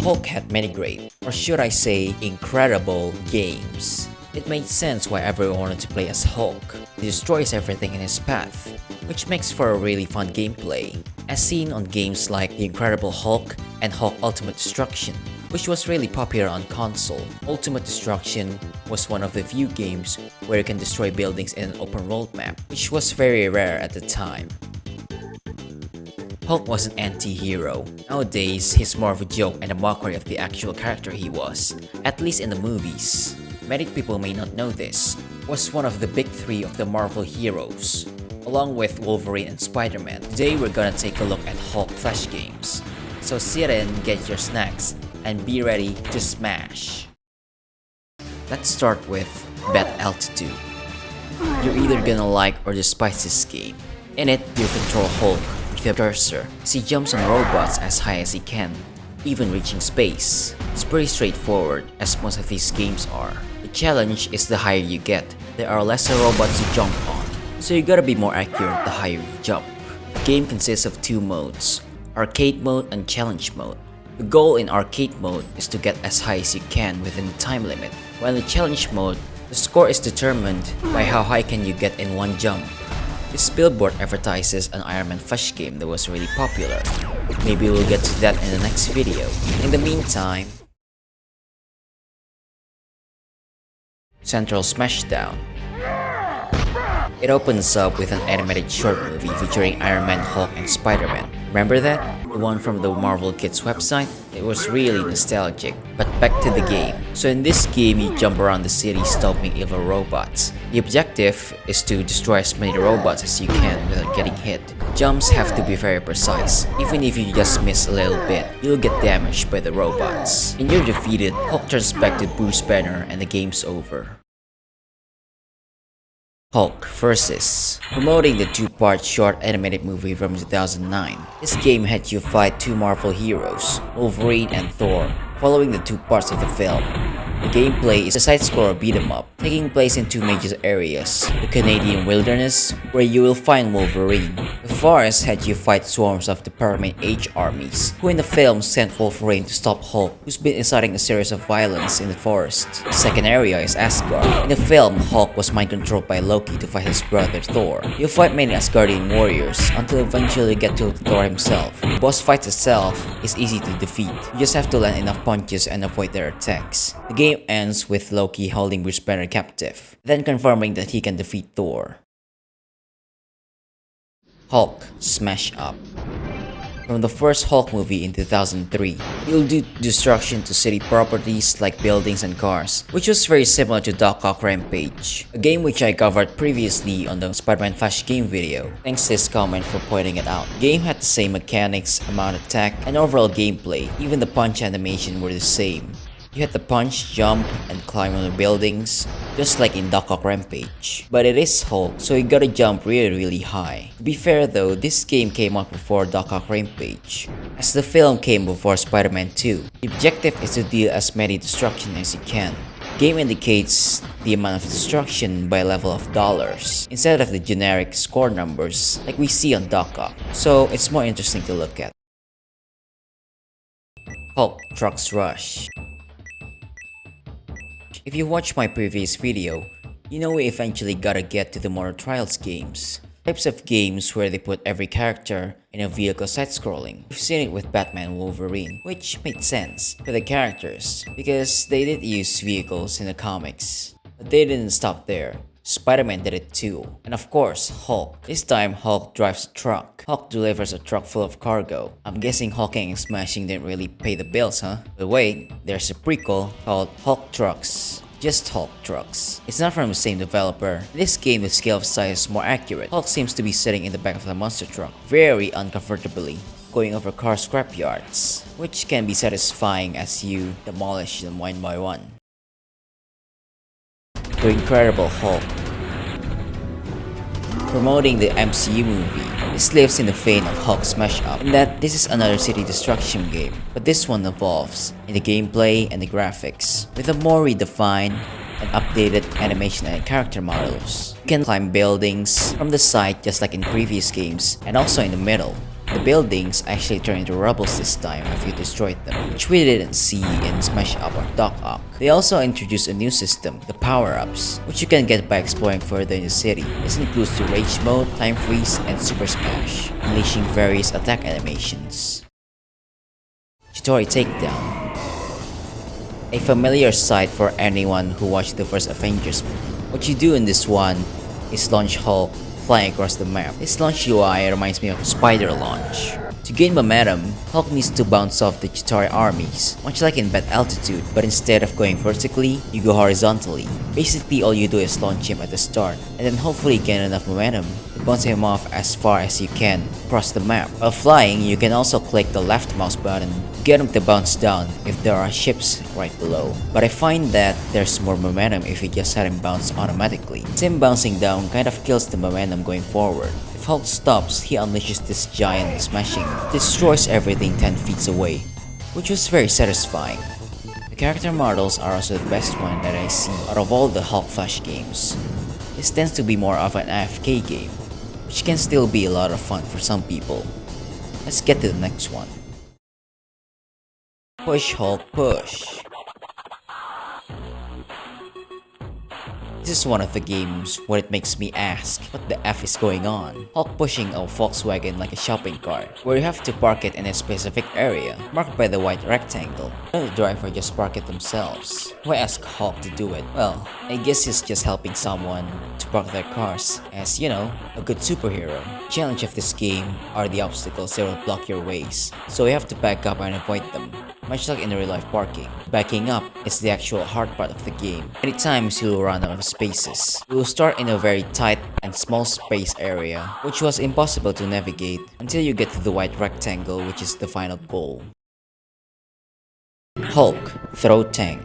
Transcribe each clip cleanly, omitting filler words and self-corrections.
Hulk had many great, or should I say incredible, games. It made sense why everyone wanted to play as Hulk. He destroys everything in his path, which makes for a really fun gameplay, as seen on games like The Incredible Hulk and Hulk Ultimate Destruction, which was really popular on console. Ultimate Destruction was one of the few games where you can destroy buildings in an open world map, which was very rare at the time. Hulk was an anti-hero. Nowadays, he's more of a joke and a mockery of the actual character he was, at least in the movies. Many people may not know this, was one of the big three of the Marvel heroes, along with Wolverine and Spider-Man. Today we're gonna take a look at Hulk Flash games. So sit in, get your snacks, and be ready to smash. Let's start with Bet Altitude. You're either gonna like or despise this game. In it, you control Hulk with a cursor as he jumps on robots as high as he can, even reaching space. It's pretty straightforward, as most of these games are. The challenge is the higher you get, there are lesser robots to jump on, so you gotta be more accurate the higher you jump. The game consists of two modes, Arcade Mode and Challenge Mode. The goal in Arcade Mode is to get as high as you can within the time limit, while in the Challenge Mode, the score is determined by how high can you get in one jump. This billboard advertises an Iron Man Flash game that was really popular. Maybe we'll get to that in the next video. In the meantime, Central Smashdown. It opens up with an animated short movie featuring Iron Man, Hulk, and Spider-Man. Remember that? The one from the Marvel Kids website? It was really nostalgic. But back to the game. So in this game, you jump around the city stopping evil robots. The objective is to destroy as many robots as you can without getting hit. Jumps have to be very precise. Even if you just miss a little bit, you'll get damaged by the robots. When you're defeated, Hulk turns back to Bruce Banner and the game's over. Hulk vs. Promoting the two-part short animated movie from 2009. This game had you fight two Marvel heroes, Wolverine and Thor, following the two parts of the film. The gameplay is a side-scroller beat-em-up, taking place in two major areas, the Canadian wilderness, where you will find Wolverine. The forest had you fight swarms of the Pyramid Age armies, who in the film sent Wolverine to stop Hulk, who's been inciting a series of violence in the forest. The second area is Asgard. In the film, Hulk was mind-controlled by Loki to fight his brother Thor. You'll fight many Asgardian warriors, until eventually you get to Thor himself. The boss fight itself is easy to defeat, you just have to land enough punches and avoid their attacks. The game ends with Loki holding Bruce Banner captive, then confirming that he can defeat Thor. Hulk Smash Up. From the first Hulk movie in 2003, you'll do destruction to city properties like buildings and cars, which was very similar to Doc Ock Rampage, a game which I covered previously on the Spider-Man Flash game video. Thanks to this comment for pointing it out. The game had the same mechanics, amount of attack, and overall gameplay. Even the punch animation were the same. You had to punch, jump, and climb on the buildings, just like in Doc Ock Rampage. But it is Hulk, so you gotta jump really high. To be fair though, this game came out before Doc Ock Rampage, as the film came before Spider-Man 2. The objective is to deal as many destruction as you can. The game indicates the amount of destruction by level of dollars, instead of the generic score numbers like we see on Doc Ock, so it's more interesting to look at. Hulk Trucks Rush. If you watched my previous video, you know we eventually gotta get to the Motor Trials games. Types of games where they put every character in a vehicle side-scrolling. We've seen it with Batman and Wolverine, which made sense for the characters, because they did use vehicles in the comics. But they didn't stop there. Spider-Man did it too. And of course, Hulk. This time, Hulk drives a truck. Hulk delivers a truck full of cargo. I'm guessing hulking and smashing didn't really pay the bills, huh? But wait, there's a prequel called Hulk Trucks. Just Hulk Trucks. It's not from the same developer. In this game, the scale of size is more accurate. Hulk seems to be sitting in the back of the monster truck, very uncomfortably, going over car scrapyards, which can be satisfying as you demolish them one by one. The Incredible Hulk. Promoting the MCU movie, this lives in the vein of Hulk Smash Up, in that this is another city destruction game, but this one evolves in the gameplay and the graphics, with a more redefined, and updated animation and character models. You can climb buildings from the side just like in previous games, and also in the middle. The buildings actually turn into rubbles this time if you destroyed them, which we didn't see in Smash Up or Dock Ock. They also introduced a new system, the power-ups, which you can get by exploring further in the city. This includes the Rage Mode, Time Freeze, and Super Smash, unleashing various attack animations. Chitauri Takedown. A familiar sight for anyone who watched the first Avengers movie. What you do in this one is launch Hulk flying across the map. This launch UI reminds me of Spider Launch. To gain momentum, Hulk needs to bounce off the Chitauri armies, much like in bad altitude, but instead of going vertically, you go horizontally. Basically, all you do is launch him at the start, and then hopefully gain enough momentum to bounce him off as far as you can across the map. While flying, you can also click the left mouse button to get him to bounce down if there are ships right below. But I find that there's more momentum if you just let him bounce automatically. Him bouncing down kind of kills the momentum going forward. If Hulk stops, he unleashes this giant smashing, destroys everything 10 feet away, which was very satisfying. The character models are also the best one that I see out of all the Hulk Flash games. This tends to be more of an AFK game, which can still be a lot of fun for some people. Let's get to the next one. Push Hulk Push. This is one of the games where it makes me ask what the F is going on. Hulk pushing a Volkswagen like a shopping cart, where you have to park it in a specific area, marked by the white rectangle. The driver just park it themselves. Why ask Hulk to do it? Well, I guess he's just helping someone to park their cars, as you know, a good superhero. The challenge of this game are the obstacles that will block your ways, so you have to back up and avoid them. Much like in real life parking, backing up is the actual hard part of the game. Many times you'll run out of spaces. You will start in a very tight and small space area, which was impossible to navigate until you get to the white rectangle, which is the final goal. Hulk Throw Tank.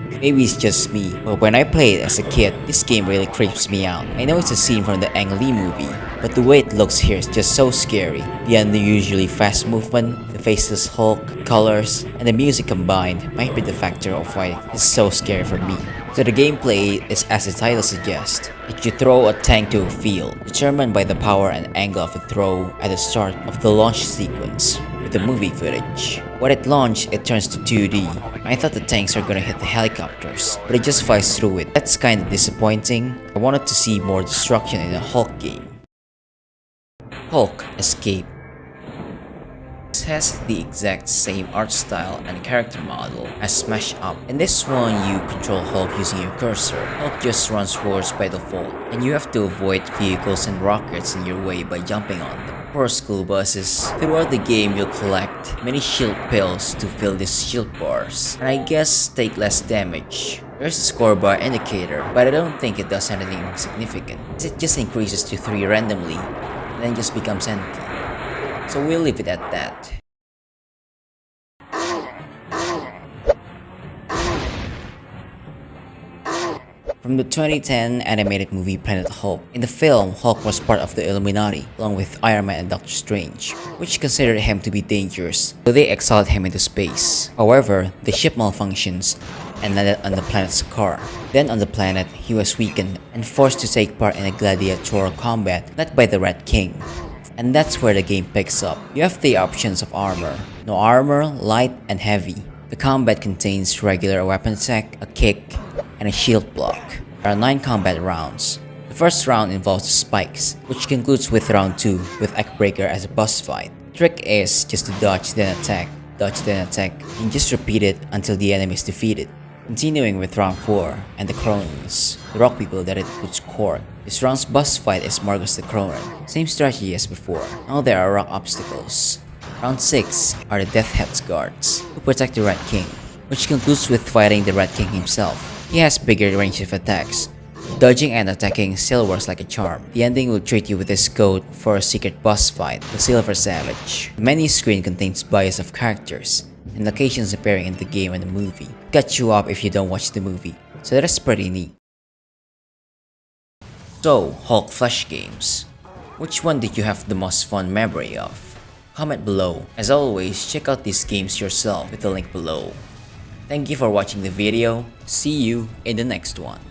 Maybe it's just me, but when I played as a kid, this game really creeps me out. I know it's a scene from the Ang Lee movie, but the way it looks here is just so scary. Beyond the usually fast movement, the faceless Hulk, colors, and the music combined might be the factor of why it's so scary for me. So the gameplay is as the title suggests, that you throw a tank to a field, determined by the power and angle of the throw at the start of the launch sequence. With the movie footage. When it launched, it turns to 2D. I thought the tanks are gonna hit the helicopters, but it just flies through it. That's kinda disappointing. I wanted to see more destruction in a Hulk game. Hulk Escape. This has the exact same art style and character model as Smash Up. In this one, you control Hulk using your cursor. Hulk just runs forwards by default, and you have to avoid vehicles and rockets in your way by jumping on them. Or school buses. Throughout the game, you'll collect many shield pills to fill these shield bars, and I guess take less damage. There's a score bar indicator, but I don't think it does anything significant. It just increases to 3 randomly, and then just becomes empty. So we'll leave it at that. From the 2010 animated movie Planet Hulk. In the film, Hulk was part of the Illuminati, along with Iron Man and Doctor Strange, which considered him to be dangerous, so they exiled him into space. However, the ship malfunctions and landed on the planet's car. Then on the planet, he was weakened and forced to take part in a gladiatorial combat led by the Red King. And that's where the game picks up. You have the options of armor. No armor, light, and heavy. The combat contains regular weapon attack, a kick, and a shield block. There are 9 combat rounds. The first round involves the spikes, which concludes with round 2 with Eggbreaker as a boss fight. The trick is just to dodge then attack, and just repeat it until the enemy is defeated. Continuing with round 4 and the Cronins, the rock people that includes Korg. This round's boss fight is Margus the Cronin. Same strategy as before, now there are rock obstacles. Round 6 are the Death Heads guards, who protect the Red King, which concludes with fighting the Red King himself. He has bigger range of attacks. Dodging and attacking still works like a charm. The ending will treat you with his code for a secret boss fight, the Silver Savage. The menu screen contains bios of characters, and locations appearing in the game and the movie. Cut you up if you don't watch the movie, so that's pretty neat. So, Hulk Flash games. Which one did you have the most fun memory of? Comment below. As always, check out these games yourself with the link below. Thank you for watching the video. See you in the next one.